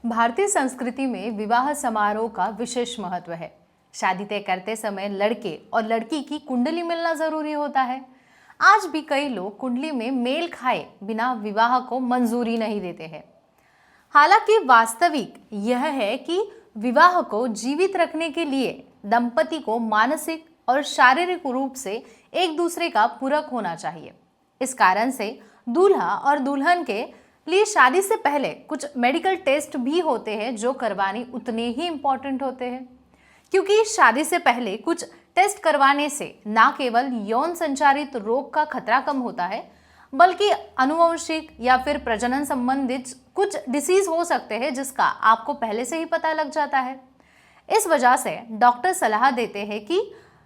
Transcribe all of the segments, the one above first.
भारतीय संस्कृति में विवाह समारोह का विशेष महत्व है। शादी तय करते समय लड़के और लड़की की कुंडली मिलना जरूरी होता है। आज भी कई लोग कुंडली में मेल खाए बिना विवाह को मंजूरी नहीं देते हैं। हालांकि वास्तविक यह है कि विवाह को जीवित रखने के लिए दंपति को मानसिक और शारीरिक रूप से एक दूसरे का पूरक होना चाहिए। इस कारण से दूल्हा और दुल्हन के लिए शादी से पहले कुछ मेडिकल टेस्ट भी होते हैं जो करवाने उतने ही इम्पोर्टेंट होते हैं, क्योंकि शादी से पहले कुछ टेस्ट करवाने से न केवल यौन संचारित रोग का खतरा कम होता है, बल्कि अनुवंशिक या फिर प्रजनन संबंधित कुछ डिसीज हो सकते हैं जिसका आपको पहले से ही पता लग जाता है। इस वजह से डॉक्टर सलाह देते हैं कि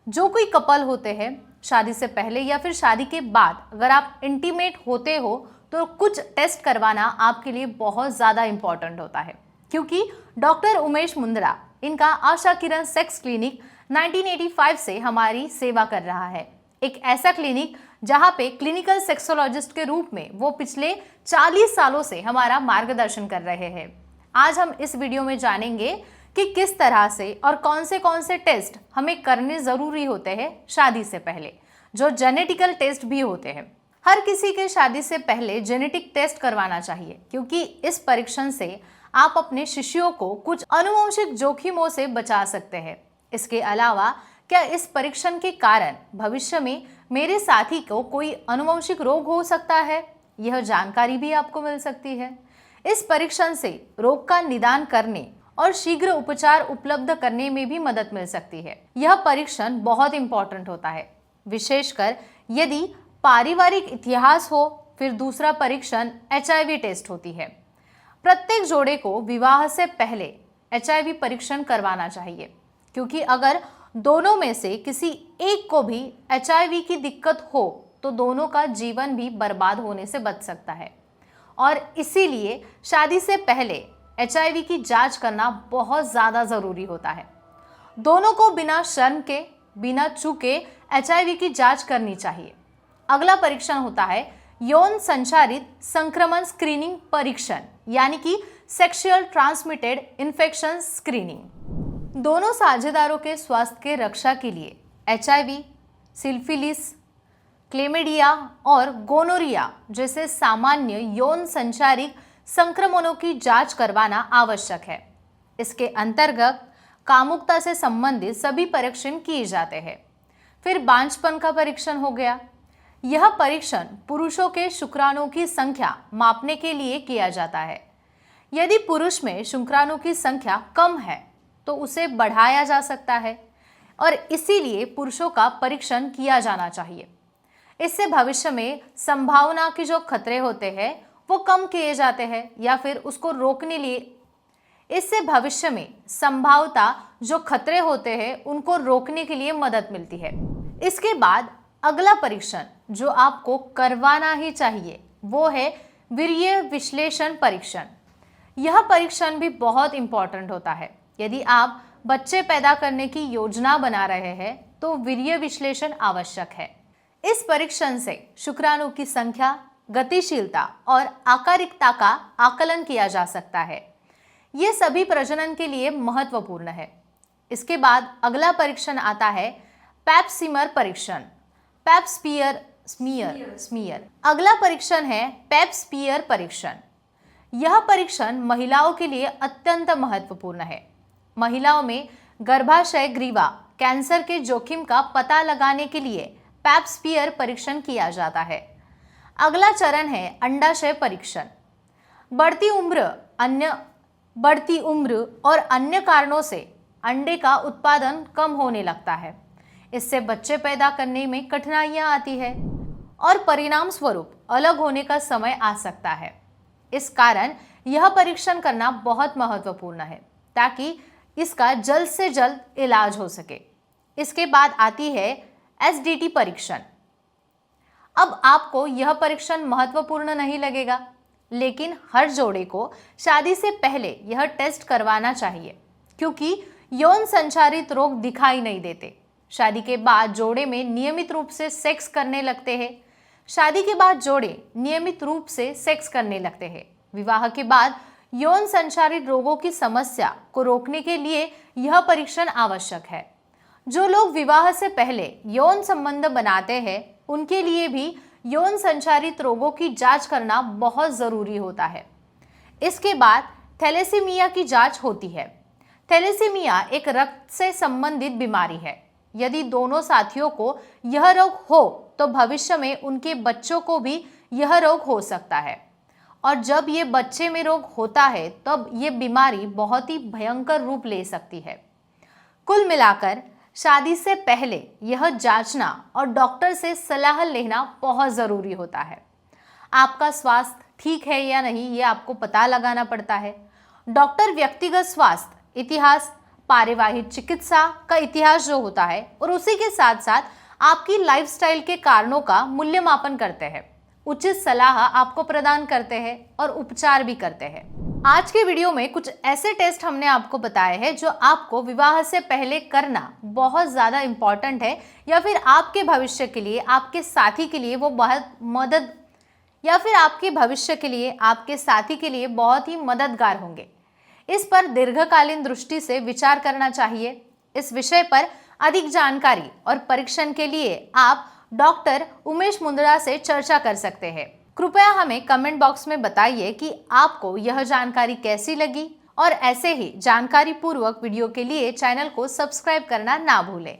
जो कोई कपल होते हैं शादी से पहले या फिर शादी के बाद अगर आप इंटीमेट होते हो तो कुछ टेस्ट करवाना आपके लिए बहुत ज़्यादा इम्पॉर्टेंट होता है, क्योंकि डॉक्टर उमेश मुंद्रा इनका आशा किरण सेक्स क्लिनिक 1985 से हमारी सेवा कर रहा है। एक ऐसा क्लिनिक जहां पे क्लिनिकल सेक्सोलॉजिस्ट के रूप में वो पिछले 40 सालों से हमारा मार्गदर्शन कर रहे हैं। आज हम इस वीडियो में जानेंगे कि किस तरह से और कौन से टेस्ट हमें करने ज़रूरी होते हैं शादी से पहले, जो जेनेटिकल टेस्ट भी होते हैं। हर किसी के शादी से पहले जेनेटिक टेस्ट करवाना चाहिए, क्योंकि इस परीक्षण से आप अपने शिशुओं को कुछ आनुवंशिक जोखिमों से बचा सकते हैं। इसके अलावा क्या इस परीक्षण के कारण भविष्य में मेरे साथी को कोई आनुवंशिक रोग हो सकता है, यह जानकारी भी आपको मिल सकती है। इस परीक्षण से रोग का निदान करने और शीघ्र उपचार उपलब्ध करने में भी मदद मिल सकती है। यह परीक्षण बहुत इंपॉर्टेंट होता है, विशेषकर यदि पारिवारिक इतिहास हो। फिर दूसरा परीक्षण HIV टेस्ट होती है। प्रत्येक जोड़े को विवाह से पहले HIV परीक्षण करवाना चाहिए, क्योंकि अगर दोनों में से किसी एक को भी HIV की दिक्कत हो तो दोनों का जीवन भी बर्बाद होने से बच सकता है। और इसीलिए शादी से पहले HIV की जांच करना बहुत ज़्यादा ज़रूरी होता है। दोनों को बिना शर्म के, बिना चूके HIV की जांच करनी चाहिए। अगला परीक्षण होता है यौन संचारित संक्रमण स्क्रीनिंग परीक्षण, यानी कि सेक्सुअल ट्रांसमिटेड इन्फेक्शन स्क्रीनिंग। दोनों साझेदारों के स्वास्थ्य के रक्षा के लिए HIV, सिफिलिस, क्लेमिडिया और गोनोरिया जैसे सामान्य यौन संचारित संक्रमणों की जांच करवाना आवश्यक है। इसके अंतर्गत कामुकता से संबंधित सभी परीक्षण किए जाते हैं। फिर बांझपन का परीक्षण हो गया। यह परीक्षण पुरुषों के शुक्राणुओं की संख्या मापने के लिए किया जाता है। यदि पुरुष में शुक्राणु की संख्या कम है तो उसे बढ़ाया जा सकता है और इसीलिए पुरुषों का परीक्षण किया जाना चाहिए। इससे भविष्य में संभावना के जो खतरे होते हैं वो कम किए जाते हैं या फिर उसको रोकने लिए इससे भविष्य में संभावता जो खतरे होते हैं उनको रोकने के लिए मदद मिलती है। इसके बाद अगला परीक्षण जो आपको करवाना ही चाहिए वो है वीर्य विश्लेषण परीक्षण। यह परीक्षण भी बहुत इंपॉर्टेंट होता है। यदि आप बच्चे पैदा करने की योजना बना रहे हैं तो वीर्य विश्लेषण आवश्यक है। इस परीक्षण से शुक्राणु की संख्या, गतिशीलता और आकारिकता का आकलन किया जा सकता है। ये सभी प्रजनन के लिए महत्वपूर्ण है। इसके बाद अगला परीक्षण आता है पैप स्मीयर परीक्षण, पैप स्मीयर। अगला परीक्षण है पैप स्मीयर परीक्षण। यह परीक्षण महिलाओं के लिए अत्यंत महत्वपूर्ण है। महिलाओं में गर्भाशय ग्रीवा कैंसर के जोखिम का पता लगाने के लिए पैप स्मीयर परीक्षण किया जाता है। अगला चरण है अंडाशय परीक्षण। बढ़ती उम्र और अन्य कारणों से अंडे का उत्पादन कम होने लगता है। इससे बच्चे पैदा करने में कठिनाइयां आती है और परिणाम स्वरूप अलग होने का समय आ सकता है। इस कारण यह परीक्षण करना बहुत महत्वपूर्ण है ताकि इसका जल्द से जल्द इलाज हो सके। इसके बाद आती है SDT परीक्षण। अब आपको यह परीक्षण महत्वपूर्ण नहीं लगेगा, लेकिन हर जोड़े को शादी से पहले यह टेस्ट करवाना चाहिए, क्योंकि यौन संचारित रोग दिखाई नहीं देते। शादी के बाद जोड़े में नियमित रूप से सेक्स करने लगते हैं। शादी के बाद जोड़े नियमित रूप से सेक्स करने लगते हैं। विवाह के बाद यौन संचारित रोगों की समस्या को रोकने के लिए यह परीक्षण आवश्यक है। जो लोग विवाह से पहले यौन संबंध बनाते हैं, उनके लिए भी यौन संचारित रोगों की जांच करना बहुत जरूरी होता है। इसके बाद थैलेसीमिया की जांच होती है। थैलेसीमिया एक रक्त से संबंधित बीमारी है। यदि दोनों साथियों को यह रोग हो तो भविष्य में उनके बच्चों को भी यह रोग हो सकता है, और जब ये बच्चे में रोग होता है तब ये बीमारी बहुत ही भयंकर रूप ले सकती है। कुल मिलाकर शादी से पहले यह जांचना और डॉक्टर से सलाह लेना बहुत ज़रूरी होता है। आपका स्वास्थ्य ठीक है या नहीं, ये आपको पता लगाना पड़ता है। डॉक्टर व्यक्तिगत स्वास्थ्य इतिहास, पारिवारिक चिकित्सा का इतिहास जो होता है, और उसी के साथ साथ आपकी लाइफस्टाइल के कारणों का मूल्यमापन करते हैं, उचित सलाह आपको प्रदान करते हैं और उपचार भी करते हैं। आज के वीडियो में कुछ ऐसे टेस्ट हमने आपको बताए हैं जो आपको विवाह से पहले करना बहुत ज़्यादा इम्पॉर्टेंट है, या फिर आपके भविष्य के लिए, आपके साथी के लिए वो बहुत मदद, या फिर आपके भविष्य के लिए, आपके साथी के लिए बहुत ही मददगार होंगे। इस पर दीर्घकालीन दृष्टि से विचार करना चाहिए। इस विषय पर अधिक जानकारी और परीक्षण के लिए आप डॉक्टर उमेश मुंदड़ा से चर्चा कर सकते हैं। कृपया हमें कमेंट बॉक्स में बताइए कि आपको यह जानकारी कैसी लगी, और ऐसे ही जानकारी पूर्वक वीडियो के लिए चैनल को सब्सक्राइब करना ना भूलें।